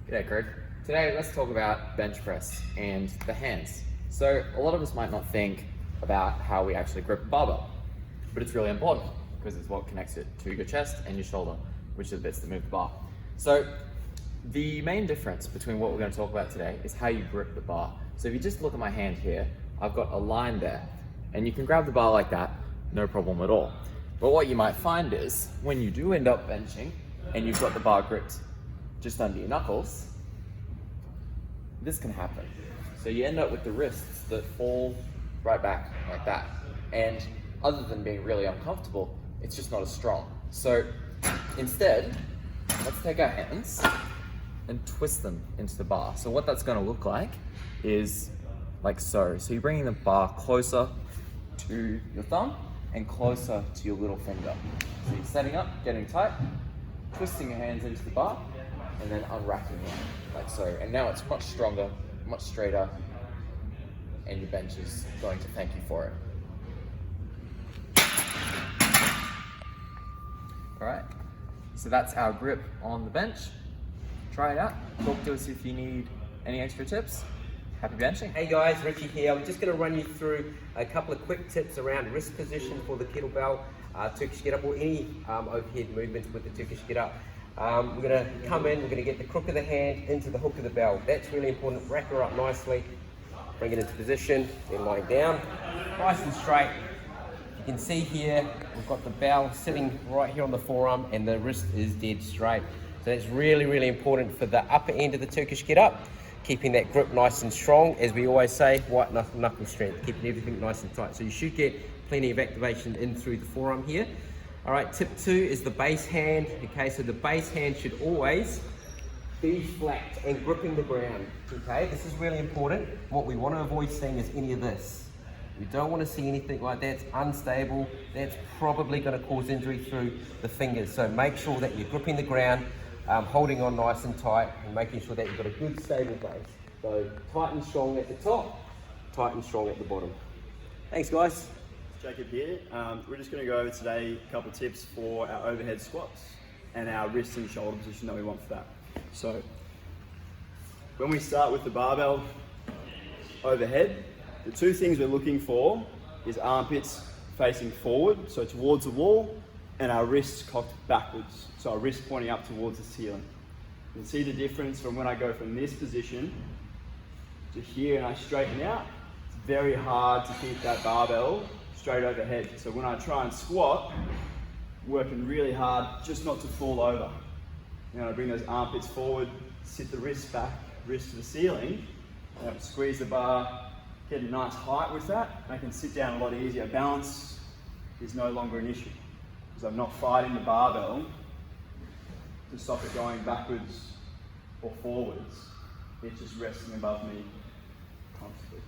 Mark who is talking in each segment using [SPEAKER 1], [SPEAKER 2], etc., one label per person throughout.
[SPEAKER 1] G'day, Greg. Today let's talk about bench press and the hands. So a lot of us might not think about how we actually grip a barbell, but it's really important because it's what connects it to your chest and your shoulder, which are the bits that move the bar. So the main difference between what we're going to talk about today is how you grip the bar. So if you just look at my hand here, I've got a line there, and you can grab the bar like that, no problem at all. But what you might find is when you do end up benching and you've got the bar gripped just under your knuckles, this can happen. So you end up with the wrists that fall right back like that. And other than being really uncomfortable, it's just not as strong. So instead, let's take our hands and twist them into the bar. So what that's gonna look like is like so. So you're bringing the bar closer to your thumb and closer to your little finger. So you're setting up, getting tight, twisting your hands into the bar, and then unwrapping it like so. And now it's much stronger, much straighter, and your bench is going to thank you for it. All right, so that's our grip on the bench. Try it out. Talk to us if you need any extra tips. Happy benching.
[SPEAKER 2] Hey guys, Richie here. I'm just going to run you through a couple of quick tips around wrist position for the kettlebell, Turkish get up, or any overhead movements with the Turkish get up. We're going to come in, we're going to get the crook of the hand into the hook of the bell. That's really important. Wrap her up nicely, bring it into position, then lying down, nice and straight. You can see here, we've got the bell sitting right here on the forearm and the wrist is dead straight. So that's really, really important for the upper end of the Turkish get up, keeping that grip nice and strong. As we always say, white knuckle strength, keeping everything nice and tight. So you should get plenty of activation in through the forearm here. All right, tip 2 is the base hand. Okay, so the base hand should always be flat and gripping the ground. Okay, this is really important. What we want to avoid seeing is any of this. We don't want to see anything like that. It's unstable. That's probably going to cause injury through the fingers. So make sure that you're gripping the ground, holding on nice and tight, and making sure that you've got a good stable base. So tight and strong at the top, tight and strong at the bottom. Thanks, guys.
[SPEAKER 3] Jacob here. We're just going to go over today a couple of tips for our overhead squats and our wrist and shoulder position that we want for that. So when we start with the barbell overhead, the two things we're looking for is armpits facing forward, so towards the wall, and our wrists cocked backwards, so our wrists pointing up towards the ceiling. You can see the difference from when I go from this position to here and I straighten out. It's very hard to keep that barbell straight overhead. So when I try and squat, working really hard just not to fall over. Now I bring those armpits forward, sit the wrists back, wrist to the ceiling, and squeeze the bar, get a nice height with that. I can sit down a lot easier. Balance is no longer an issue because I'm not fighting the barbell to stop it going backwards or forwards. It's just resting above me comfortably.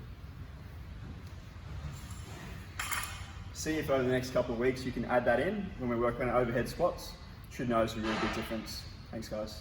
[SPEAKER 3] See if over the next couple of weeks you can add that in when we're working on overhead squats. Should notice a really big difference. Thanks, guys.